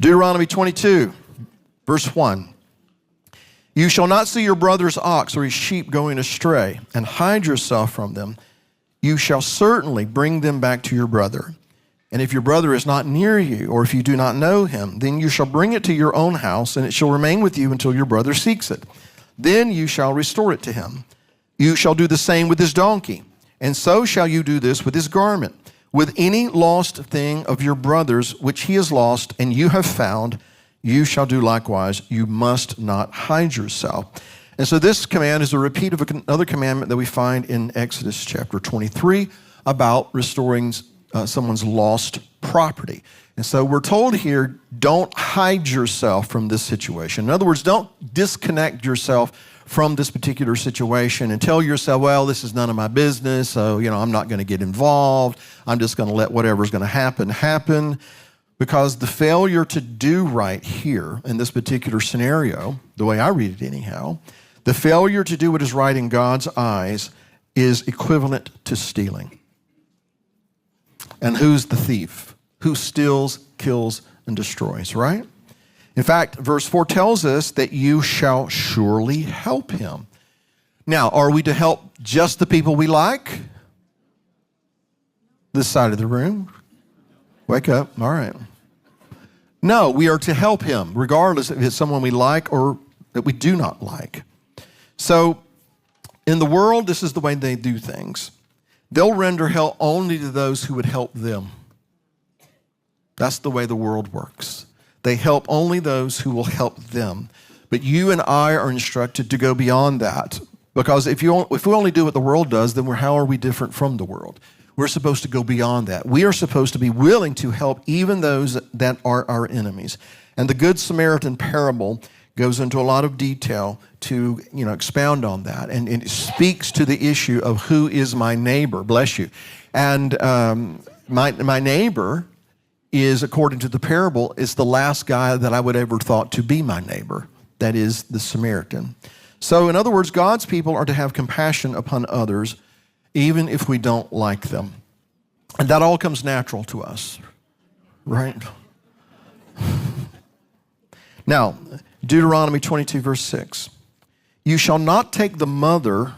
Deuteronomy 22, verse 1. You shall not see your brother's ox or his sheep going astray, and hide yourself from them. You shall certainly bring them back to your brother. And if your brother is not near you, or if you do not know him, then you shall bring it to your own house, and it shall remain with you until your brother seeks it. Then you shall restore it to him. You shall do the same with his donkey, and so shall you do this with his garment. With any lost thing of your brother's which he has lost, and you have found, you shall do likewise. You must not hide yourself. And so this command is a repeat of another commandment that we find in Exodus chapter 23 about restoring someone's lost property. And so we're told here, don't hide yourself from this situation. In other words, don't disconnect yourself from this particular situation and tell yourself, well, this is none of my business, so, I'm not going to get involved. I'm just going to let whatever's going to happen. Because the failure to do right here in this particular scenario, the way I read it anyhow, the failure to do what is right in God's eyes is equivalent to stealing. And who's the thief? Who steals, kills, and destroys, right? In fact, verse 4 tells us that you shall surely help him. Now, are we to help just the people we like? This side of the room? Wake up, all right. No, we are to help him, regardless if it's someone we like or that we do not like. So, in the world, this is the way they do things. They'll render help only to those who would help them. That's the way the world works. They help only those who will help them. But you and I are instructed to go beyond that. Because if we only do what the world does, then how are we different from the world? We're supposed to go beyond that. We are supposed to be willing to help even those that are our enemies. And the Good Samaritan parable goes into a lot of detail to expound on that. And it speaks to the issue of who is my neighbor. Bless you. And my neighbor is, according to the parable, is the last guy that I would ever thought to be my neighbor. That is the Samaritan. So in other words, God's people are to have compassion upon others, even if we don't like them. And that all comes natural to us, right? Now, Deuteronomy 22, verse 6. You shall not take the mother,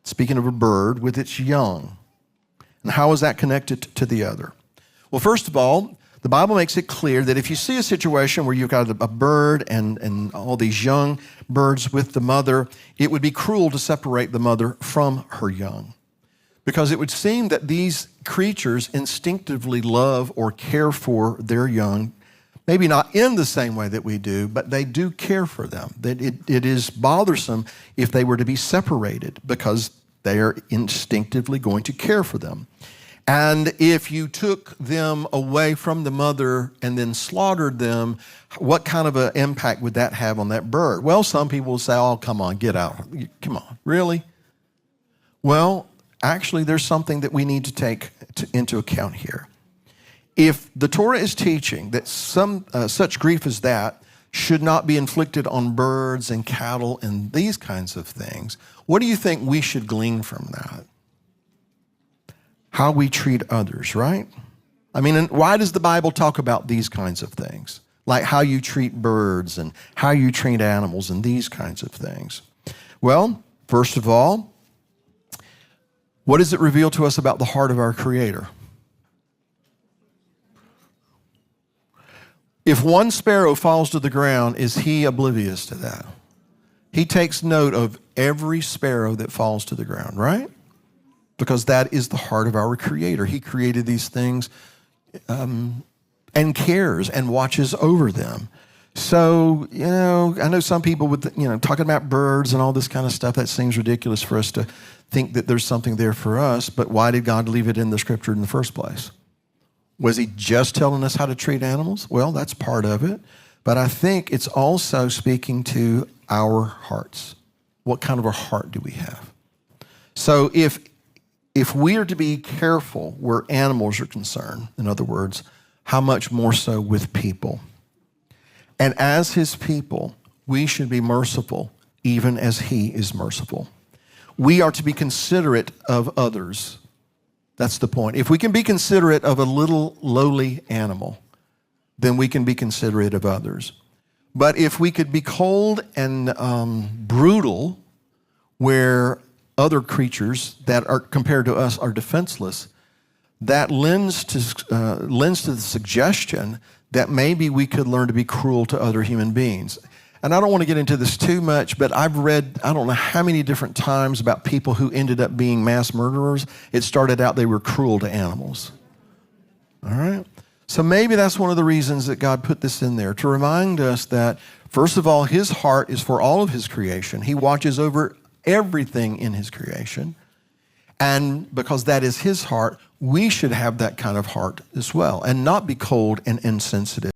speaking of a bird, with its young. And how is that connected to the other? Well, first of all, the Bible makes it clear that if you see a situation where you've got a bird and all these young birds with the mother, it would be cruel to separate the mother from her young. Because it would seem that these creatures instinctively love or care for their young, maybe not in the same way that we do, but they do care for them. That it is bothersome if they were to be separated because they are instinctively going to care for them. And if you took them away from the mother and then slaughtered them, what kind of an impact would that have on that bird? Well, some people will say, oh, come on, get out. Come on, really? Well, actually, there's something that we need to take into account here. If the Torah is teaching that such grief as that should not be inflicted on birds and cattle and these kinds of things, what do you think we should glean from that? How we treat others, right? I mean, why does the Bible talk about these kinds of things? Like how you treat birds and how you treat animals and these kinds of things. Well, first of all, what does it reveal to us about the heart of our Creator? If one sparrow falls to the ground, is he oblivious to that? He takes note of every sparrow that falls to the ground, right? Because that is the heart of our Creator. He created these things and cares and watches over them. So, I know some people with, talking about birds and all this kind of stuff, that seems ridiculous for us to think that there's something there for us, but why did God leave it in the Scripture in the first place? Was he just telling us how to treat animals? Well, that's part of it, but I think it's also speaking to our hearts. What kind of a heart do we have? So if we are to be careful where animals are concerned, in other words, how much more so with people? And as his people, we should be merciful even as he is merciful. We are to be considerate of others. That's the point. If we can be considerate of a little lowly animal, then we can be considerate of others. But if we could be cold and brutal, where other creatures that are compared to us are defenseless, that lends to the suggestion that maybe we could learn to be cruel to other human beings. And I don't want to get into this too much, but I've read I don't know how many different times about people who ended up being mass murderers. It started out they were cruel to animals. All right? So maybe that's one of the reasons that God put this in there, to remind us that, first of all, his heart is for all of his creation. He watches over everything in his creation. And because that is his heart, we should have that kind of heart as well and not be cold and insensitive.